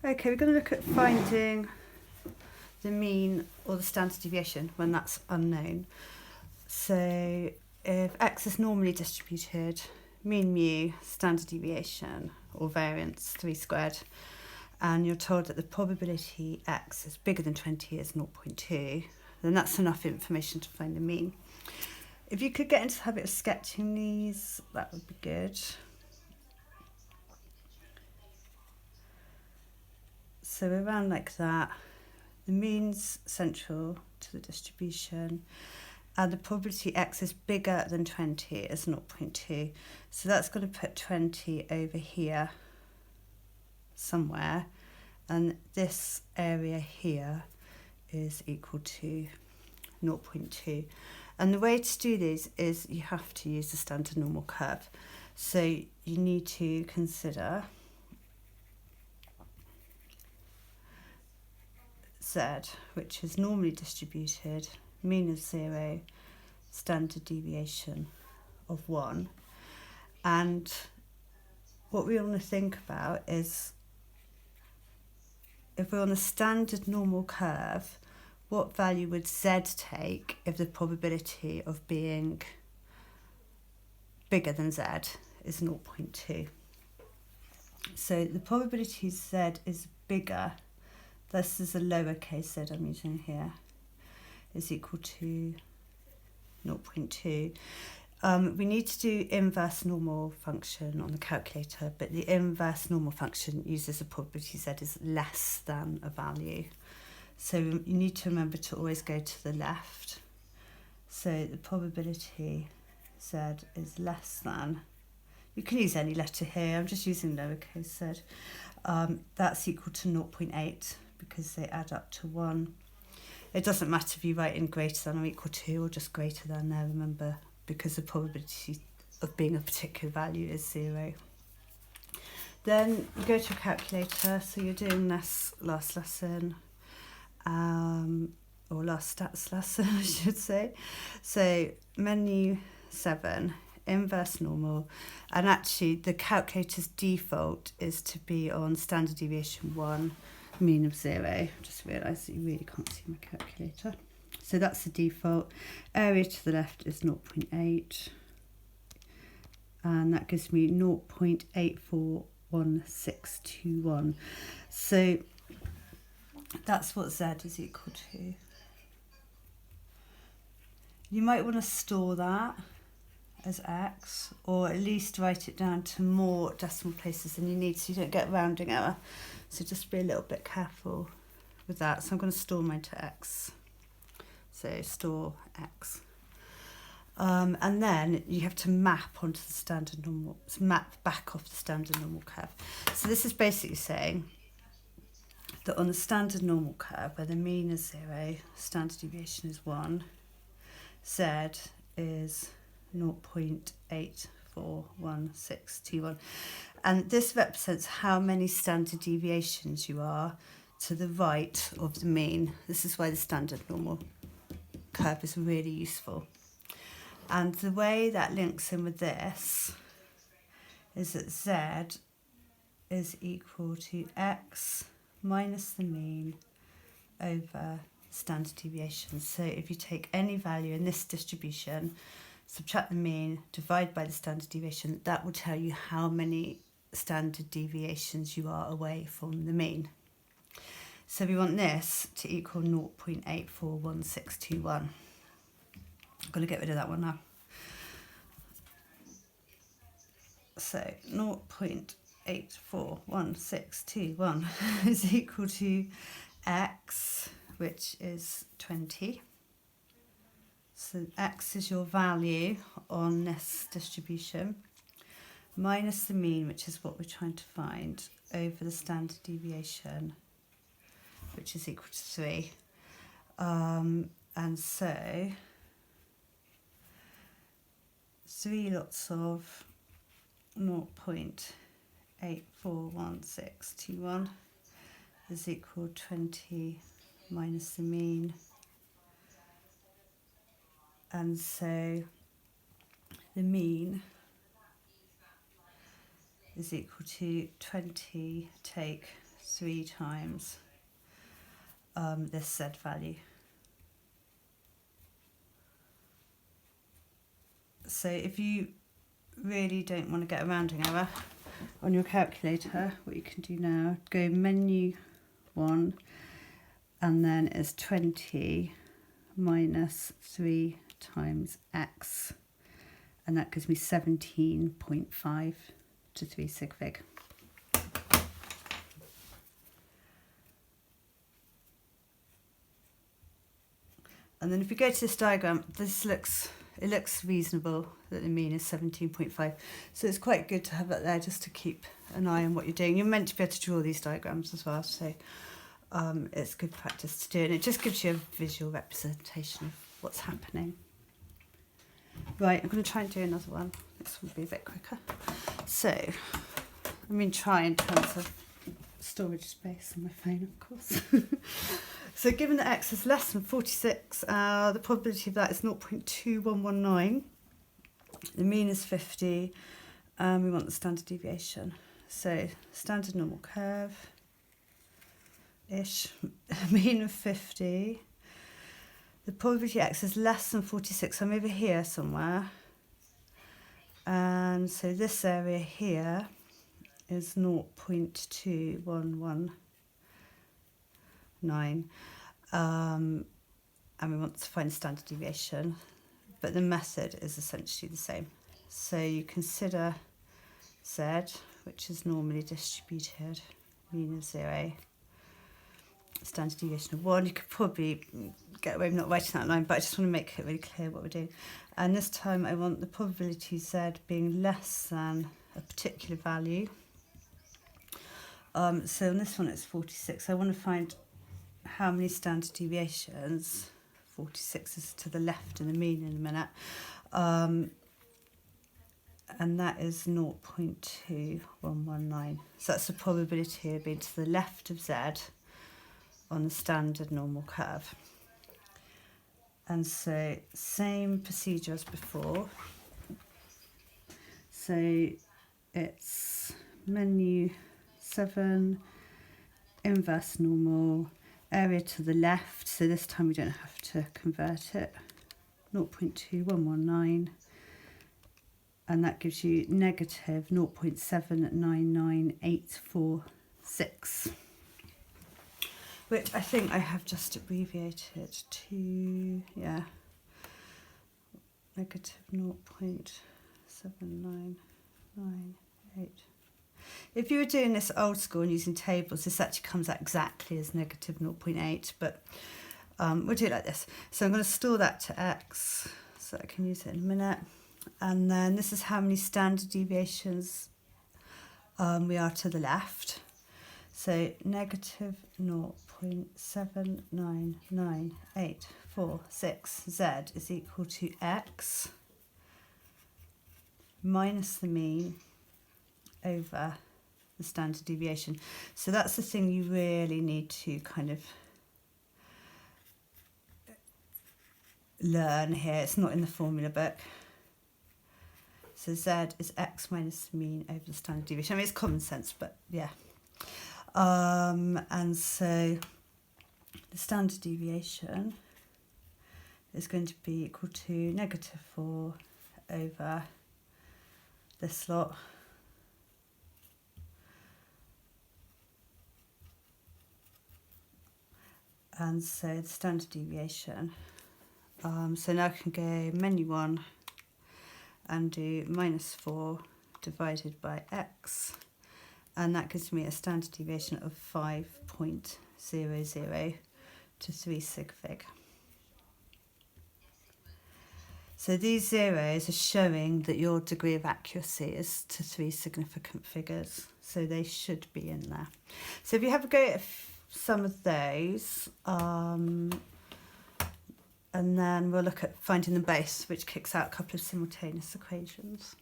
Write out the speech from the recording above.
Okay, we're going to look at finding the mean or the standard deviation when that's unknown. So if x is normally distributed, mean mu, standard deviation or variance 3 squared, and you're told that the probability x is bigger than 20 is 0.2, then that's enough information to find the mean. If you could get into the habit of sketching these, that would be good. So around like that, the mean's central to the distribution, and the probability x is bigger than 20 is 0.2. So that's going to put 20 over here somewhere, and this area here is equal to 0.2. And the way to do these is you have to use the standard normal curve. So you need to consider z, which is normally distributed, mean of 0, standard deviation of 1. And what we want to think about is, if we're on a standard normal curve, what value would z take if the probability of being bigger than z is 0.2? So the probability z is bigger, this is a lowercase z I'm using here, is equal to 0.2. We need to do inverse normal function on the calculator, but the inverse normal function uses a probability z is less than a value. So you need to remember to always go to the left. So the probability z is less than, you can use any letter here, I'm just using lowercase z. That's equal to 0.8 because they add up to 1. It doesn't matter if you write in greater than or equal to or just greater than there, remember, because the probability of being a particular value is 0. Then you go to your calculator, so you're doing this last lesson, or last stats lesson I should say. So menu 7, inverse normal, and actually the calculator's default is to be on standard deviation 1, mean of 0. Just realised that you really can't see my calculator. So that's the default. Area to the left is 0.8, and that gives me 0.841621. So that's what z is equal to. You might want to store that as x, or at least write it down to more decimal places than you need so you don't get rounding error. So just be a little bit careful with that. So I'm going to store mine to x. So store x. And then you have to map onto the standard normal, map back off the standard normal curve. So this is basically saying that on the standard normal curve, where the mean is 0, standard deviation is 1, z is 0.841621. And this represents how many standard deviations you are to the right of the mean. This is why the standard normal curve is really useful. And the way that links in with this is that z is equal to x minus the mean over standard deviation. So if you take any value in this distribution, subtract the mean, divide by the standard deviation, that will tell you how many standard deviations you are away from the mean. So we want this to equal 0.841621. I'm going to get rid of that one now. So 0.841621 is equal to x, which is 20. So x is your value on this distribution, minus the mean, which is what we're trying to find, over the standard deviation, which is equal to 3. And so 3 lots of 0.841621 is equal to 20 minus the mean. And so the mean is equal to 20 take 3 times this Z value. So if you really don't want to get a rounding error on your calculator, what you can do now, go menu 1 and then it's 20 minus 3 times x, and that gives me 17.5 to 3 sig fig. And then if we go to this diagram, it looks reasonable that the mean is 17.5. So it's quite good to have that there just to keep an eye on what you're doing. You're meant to be able to draw these diagrams as well, so it's good practice to do, and it just gives you a visual representation of what's happening. Right, I'm going to try and do another one. This will be a bit quicker. So, I mean try in terms of storage space on my phone, of course. So given that x is less than 46, the probability of that is 0.2119. The mean is 50, and we want the standard deviation. So standard normal curve-ish, mean of 50. The probability x is less than 46, so I'm over here somewhere. And so this area here is 0.2119. And we want to find the standard deviation, but the method is essentially the same. So you consider Z, which is normally distributed, mean of 0, standard deviation of 1. You could probably get away with not writing that line, but I just want to make it really clear what we're doing. And this time I want the probability Z being less than a particular value. So on this one it's 46. I want to find how many standard deviations. 46 is to the left in the mean in a minute. And that is 0.2119. So that's the probability of being to the left of Z on the standard normal curve. And so same procedure as before. So it's menu 7, inverse normal, area to the left, so this time we don't have to convert it, 0.2119, and that gives you negative 0.799846, which I think I have just abbreviated to, yeah, negative 0.7998. If you were doing this old school and using tables, this actually comes out exactly as negative 0.8, but we'll do it like this. So I'm going to store that to x, so I can use it in a minute. And then this is how many standard deviations we are to the left. So negative 0.799846 z is equal to x minus the mean over the standard deviation. So that's the thing you really need to kind of learn here. It's not in the formula book. So z is x minus the mean over the standard deviation. I mean, it's common sense, but yeah. And so the standard deviation is going to be equal to negative 4 over this lot. And so the standard deviation, so now I can go menu 1 and do minus 4 divided by x, and that gives me a standard deviation of 5.00 to 3 sig fig. So these zeros are showing that your degree of accuracy is to 3 significant figures, so they should be in there. So if you have a go at some of those, and then we'll look at finding the base, which kicks out a couple of simultaneous equations.